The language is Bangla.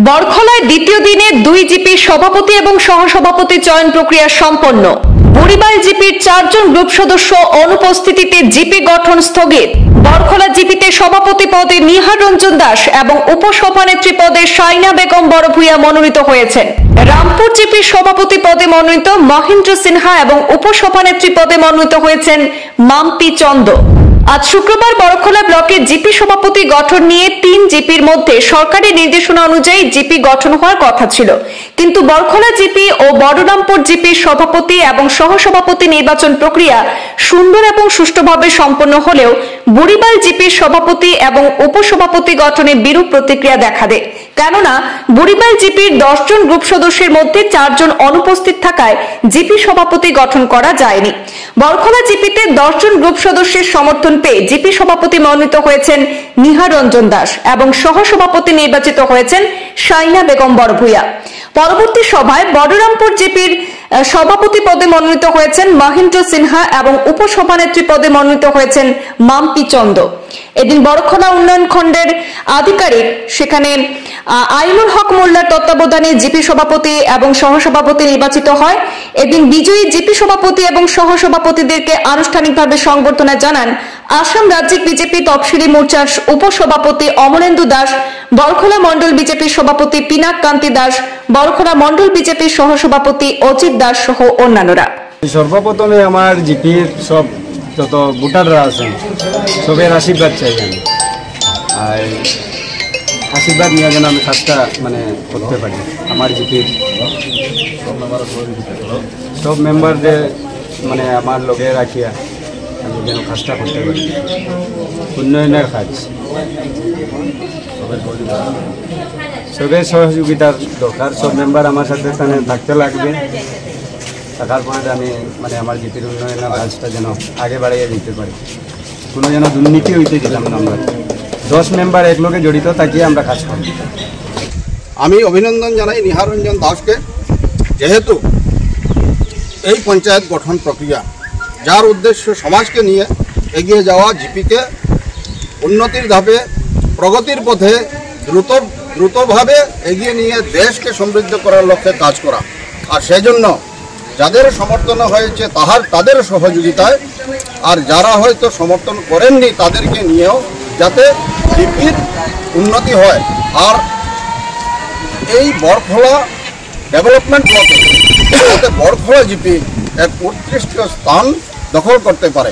বরখলায় দ্বিতীয় দিনে দুই জিপির সভাপতি এবং সহসভাপতি চয়ন প্রক্রিয়া সম্পন্ন। বুড়িবাইল জিপির 4 জন গ্রুপ সদস্য অনুপস্থিতিতে জিপি গঠন স্থগিত। বরখলা জিপিতে সভাপতি পদে নিহার রঞ্জন দাস এবং উপসভানেত্রী পদে শাইনা বেগম বড়ভূঁইয়া মনোনীত হয়েছেন। রামপুর জিপির সভাপতি পদে মনোনীত মহেন্দ্র সিনহা এবং উপসভানেত্রী পদে মনোনীত হয়েছেন মাম্পি চন্দ। আজ শুক্রবার বরখলা ব্লকের জিপি সভাপতি গঠন নিয়ে 3 জিপির মধ্যে সরকারি নির্দেশনা অনুযায়ী জিপি গঠন হওয়ার কথা ছিল, কিন্তু বরখলা জিপি ও বড়রামপুর জিপির সভাপতি এবং সহসভাপতি নির্বাচন প্রক্রিয়া সুন্দর এবং সুষ্ঠুভাবে সম্পন্ন হলেও বুড়িবাইল জিপির সভাপতি এবং উপসভাপতি গঠনে বিরূপ প্রতিক্রিয়া দেখা দেয়। কেননা বুড়িবাইল জিপির 10 জন গ্রুপ সদস্যের মধ্যে 4 জন অনুপস্থিত থাকায় জিপি সভাপতি গঠন করা যায়নি। বরখলা জিপিতে 10 জন গ্রুপ সদস্যের সমর্থন পেয়ে জিপি সভাপতি মনোনীত হয়েছেন নিহার রঞ্জন দাস এবং সহসভাপতি নির্বাচিত হয়েছেন শাইনা বেগম বড়ভূঁইয়া। পরবর্তী সভায় বড়রামপুর জিপির সভাপতি পদে মনোনীত হয়েছেন মহেন্দ্র সিনহা এবং উপসভানেত্রী পদে মনোনীত হয়েছেন মাম্পি চন্দ। এদিন বরখলা উন্নয়ন খণ্ডের আধিকারিক সেখানে আইনুল হক মোল্লার তত্ত্বাবধানে জিপি সভাপতি এবং সহসভাপতি নির্বাচিত হয়। এদিন বিজয়ী জিপি সভাপতি এবং সহসভাপতিদেরকে আনুষ্ঠানিকভাবে সংবর্ধনা জানান আসাম রাজ্যিক বিজেপি তফসিলি মোর্চার উপসভাপতি অমলেন্দু দাস, বরখলা মন্ডল বিজেপির সভাপতি পিনাক কান্তি দাস, বরখলা মন্ডল বিজেপির সহসভাপতি অজিত দাস সহ অন্যান্যরা। সর্বপ্রথমে আমার জিপির সব যত ভোটাররা আছেন সবের আশীর্বাদ চাই আমি, আর আশীর্বাদ নিয়ে যেন আমি কাজটা করতে পারি। আমার জিপির সব মেম্বারদের আমার লগে রাখিয়া আমি যেন কাজটা করতে পারি, উন্নয়নের কাজ। সবের সহযোগিতার দরকার, সব মেম্বার আমার সাথে থাকতে লাগবে। থাকার পরে আমি আমার জিপির উন্নয়নের কাজটা যেন আগে বাড়িয়ে দিতে পারি। কোনো যেন দুর্নীতি হইতে দিলাম না। আমরা 10 মেম্বার এক লোকে জড়িত থাকিয়ে আমরা কাজ করি। আমি অভিনন্দন জানাই নিহার রঞ্জন দাসকে, যেহেতু এই পঞ্চায়েত গঠন প্রক্রিয়া যার উদ্দেশ্য সমাজকে নিয়ে এগিয়ে যাওয়া, জিপিকে উন্নতির ধাপে প্রগতির পথে দ্রুতভাবে এগিয়ে নিয়ে দেশকে সমৃদ্ধ করার লক্ষ্যে কাজ করা, আর সেজন্য যাদের সমর্থন হয়েছে তাদের সহযোগিতায়, আর যারা হয়তো সমর্থন করেননি তাদেরকে নিয়েও যাতে জিপির উন্নতি হয় আর এই বরখলা ডেভেলপমেন্ট ব্লকে যাতে বরখলা জিপি এক উৎকৃষ্ট স্থান দখল করতে পারে।